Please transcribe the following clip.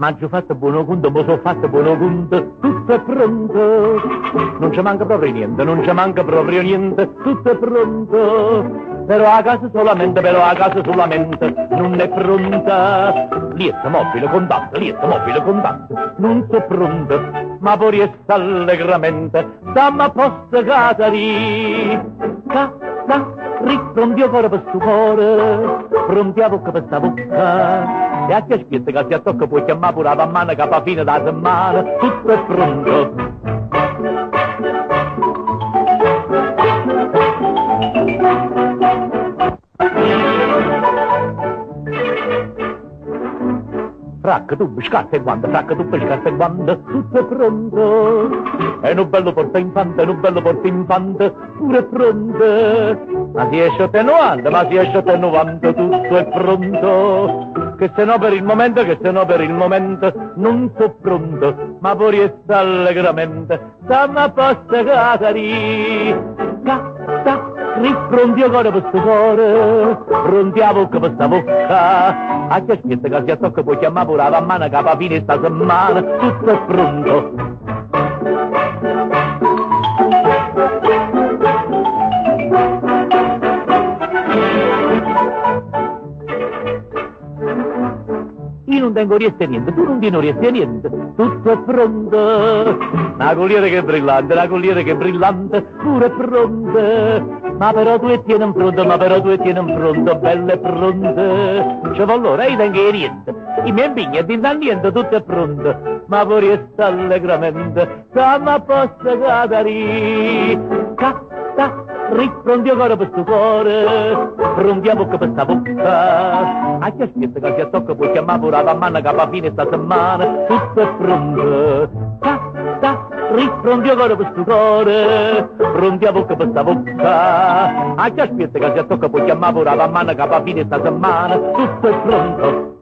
Mangio fatto buono conto, mo so fatto buono conto, tutto è pronto. Non ci manca proprio niente, non ci manca proprio niente, tutto è pronto. Però a casa solamente, non è pronta. Lietta mobile contante, non so pronta, ma poi resta allegramente, dammi a posto casa lì. Ripronti ancora per sto cuore, pronti a bocca per sta bocca. E a che aspetta che si attocca puoi chiamare pure la mano che a fine della setmana, tutto è pronto. Fracca, tu, scarpe e guante, tutto è pronto. E un bello portainfante, pure è pronto. Ma si esce a 90, tutto è pronto. Che se no per il momento, non so pronto, ma poi resta allegramente, dammi a posto casa lì. Ripronti ancora per sto cuore, pronti a bocca per sta bocca. A che aspetta che si attocca puoi chiamare pure la mano che a fine sta setmana, tutto è pronto. Io non tengo rieste niente, tu non tieni rieste niente, tutto è pronto. Una colliera che è brillante, pure è pronta. Ma però tu e tieni in pronto, belle pronte. Ci vuole l'ora, io tengo niente. I miei impegni e din niente, tutto è pronto. Ma poi resta allegramente, dammi a posto catarì. Ripronti ancora per sto cuore, pronti a bocca per sta bocca. A che aspetta che si attocca puoi chiamare pure la mano che a fine sta setmana, tutto è pronto. Ripronti ancora per sto cuore, pronti a bocca per sta bocca. A che aspetta che si attocca puoi chiamare pure la mano che a fine sta setmana, tutto è pronto.